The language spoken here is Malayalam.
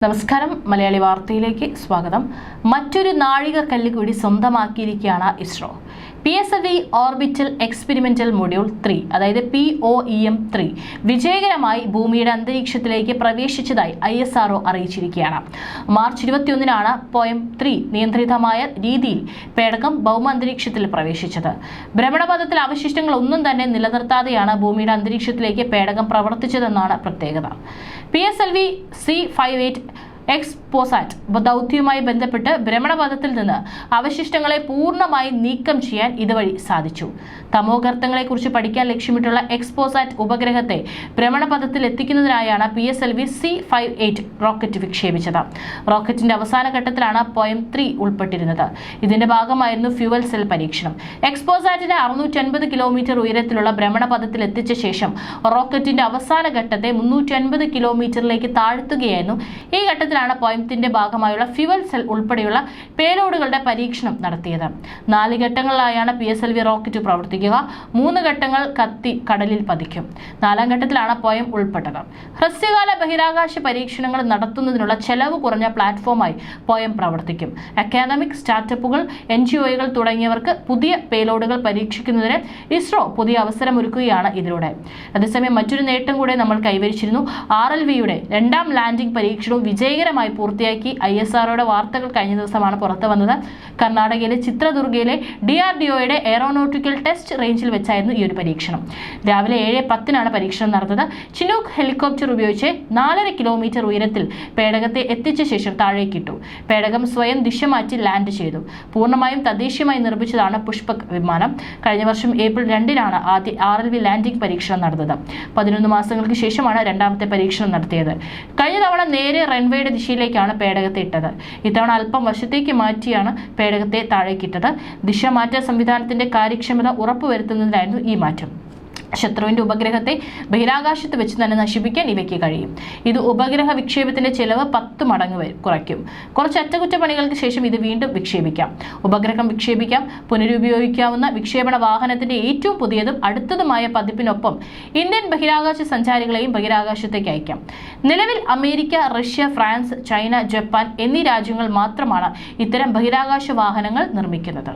നമസ്കാരം മലയാളി വാർത്തയിലേക്ക് സ്വാഗതം. മറ്റൊരു നാഴികക്കല്ല് കൂടി സ്വന്തമാക്കിയിരിക്കുകയാണ് ISRO. PSLV orbital experimental module 3 അതായത് POEM 3 വിജയകരമായി ഭൂമിയുടെ അന്തരീക്ഷത്തിലേക്ക് പ്രവേശിച്ചതായി ISRO അറിയിച്ചിരിക്കുകയാണ്. മാർച്ച് 21-നാണ് POEM 3 നിയന്ത്രിതമായ രീതിയിൽ പേടകം ഭൗമാന്തരീക്ഷത്തിൽ പ്രവേശിച്ചത്. ഭ്രമണപഥത്തിൽ അവശിഷ്ടങ്ങൾ ഒന്നും തന്നെ നിലനിർത്താതെയാണ് ഭൂമിയുടെ അന്തരീക്ഷത്തിലേക്ക് പേടകം പ്രവർത്തിച്ചതെന്നാണ് പ്രത്യേകത. PSLV C58 എക്സ്പോസാറ്റ് ദൗത്യവുമായി ബന്ധപ്പെട്ട് ഭ്രമണപഥത്തിൽ നിന്ന് അവശിഷ്ടങ്ങളെ പൂർണ്ണമായി നീക്കം ചെയ്യാൻ ഇതുവഴി സാധിച്ചു. തമോഗർത്തങ്ങളെക്കുറിച്ച് പഠിക്കാൻ ലക്ഷ്യമിട്ടുള്ള എക്സ്പോസാറ്റ് ഉപഗ്രഹത്തെ ഭ്രമണപഥത്തിൽ എത്തിക്കുന്നതിനായാണ് PSLV C58 റോക്കറ്റ് വിക്ഷേപിച്ചത്. റോക്കറ്റിന്റെ അവസാന ഘട്ടത്തിലാണ് POEM 3 ഉൾപ്പെട്ടിരുന്നത്. ഇതിന്റെ ഭാഗമായിരുന്നു ഫ്യൂവൽ സെൽ പരീക്ഷണം. എക്സ്പോസാറ്റിനെ 650 കിലോമീറ്റർ ഉയരത്തിലുള്ള ഭ്രമണപഥത്തിൽ എത്തിച്ച ശേഷം റോക്കറ്റിന്റെ അവസാന ഘട്ടത്തെ 350 കിലോമീറ്ററിലേക്ക് താഴ്ത്തുകയായിരുന്നു. ഈ ഘട്ടത്തിൽ POEM ഭാഗമായുള്ള ഫ്യൂവൽ സെൽ ഉൾപ്പെടെയുള്ള പേലോഡുകളുടെ പരീക്ഷണം നടത്തിയത്. 4 ഘട്ടങ്ങളിലായാണ് PSLV റോക്കറ്റ് പ്രവർത്തിക്കുക. 3 ഘട്ടങ്ങൾ കത്തി കടലിൽ പതിക്കും. 4ാം ഘട്ടത്തിലാണ് POEM ഉൾപ്പെട്ടത്. ഹ്രസ്വകാല ബഹിരാകാശ പരീക്ഷണങ്ങൾ നടത്തുന്നതിനുള്ള ചെലവ് കുറഞ്ഞ പ്ലാറ്റ്ഫോമായി POEM പ്രവർത്തിക്കും. അക്കാദമിക്, സ്റ്റാർട്ടപ്പുകൾ, NGOകൾ തുടങ്ങിയവർക്ക് പുതിയ പേലോഡുകൾ പരീക്ഷിക്കുന്നതിന് ഇസ്രോ പുതിയ അവസരമൊരുക്കുകയാണ് ഇതിലൂടെ. അതേസമയം മറ്റൊരു നേട്ടം കൂടെ നമ്മൾ കൈവരിച്ചിരുന്നു. RLVയുടെ 2ാം ലാൻഡിംഗ് പരീക്ഷണവും വിജയകരമായി പൂർത്തിയാക്കി. ISROയുടെ വാർത്തകൾ കഴിഞ്ഞ ദിവസമാണ് പുറത്തു വന്നത്. കർണാടകയിലെ ചിത്രദുർഗയിലെ DRDOയുടെ എയറോനോട്ടിക്കൽ ടെസ്റ്റ് റേഞ്ചിൽ വെച്ചായിരുന്നു ഈ ഒരു പരീക്ഷണം. രാവിലെ 7:10-നാണ് പരീക്ഷണം നടന്നത്. ചിനൂക്ക് ഹെലികോപ്റ്റർ ഉപയോഗിച്ച് 4.5 കിലോമീറ്റർ ഉയരത്തിൽ പേടകത്തെ എത്തിച്ച ശേഷം താഴേക്കിട്ടു. പേടകം സ്വയം ദിശ മാറ്റി ലാൻഡ് ചെയ്തു. പൂർണ്ണമായും തദ്ദേശീയമായി നിർമ്മിച്ചതാണ് പുഷ്പക് വിമാനം. കഴിഞ്ഞ വർഷം ഏപ്രിൽ 2-നാണ് ആദ്യ RLV ലാൻഡിംഗ് പരീക്ഷണം നടന്നത്. 11 മാസങ്ങൾക്ക് ശേഷമാണ് 2ാമത്തെ പരീക്ഷണം നടത്തിയത്. കഴിഞ്ഞ തവണ നേരെ റൺവേയുടെ ദിശയിലേക്കാണ് പേടകത്തെ ഇട്ടത്. ഇത്തവണ അല്പം വശത്തേക്ക് മാറ്റിയാണ് പേടകത്തെ താഴേക്കിട്ടത്. ദിശമാറ്റ സംവിധാനത്തിന്റെ കാര്യക്ഷമത ഉറപ്പുവരുത്തുന്നതിനായിരുന്നു ഈ മാറ്റം. ശത്രുവിന്റെ ഉപഗ്രഹത്തെ ബഹിരാകാശത്ത് വെച്ച് തന്നെ നശിപ്പിക്കാൻ ഇവയ്ക്ക് കഴിയും. ഇത് ഉപഗ്രഹ വിക്ഷേപത്തിന്റെ ചെലവ് 10 മടങ്ങ് കുറയ്ക്കും. കുറച്ച് അറ്റകുറ്റപ്പണികൾക്ക് ശേഷം ഇത് വീണ്ടും വിക്ഷേപിക്കാം. ഉപഗ്രഹം വിക്ഷേപിക്കാം. പുനരുപയോഗിക്കാവുന്ന വിക്ഷേപണ വാഹനത്തിന്റെ ഏറ്റവും പുതിയതും അടുത്തതുമായ പതിപ്പിനൊപ്പം ഇന്ത്യൻ ബഹിരാകാശ സഞ്ചാരികളെയും ബഹിരാകാശത്തേക്ക് അയക്കാം. നിലവിൽ America, Russia, France, China, Japan എന്നീ രാജ്യങ്ങൾ മാത്രമാണ് ഇത്തരം ബഹിരാകാശ വാഹനങ്ങൾ നിർമ്മിക്കുന്നത്.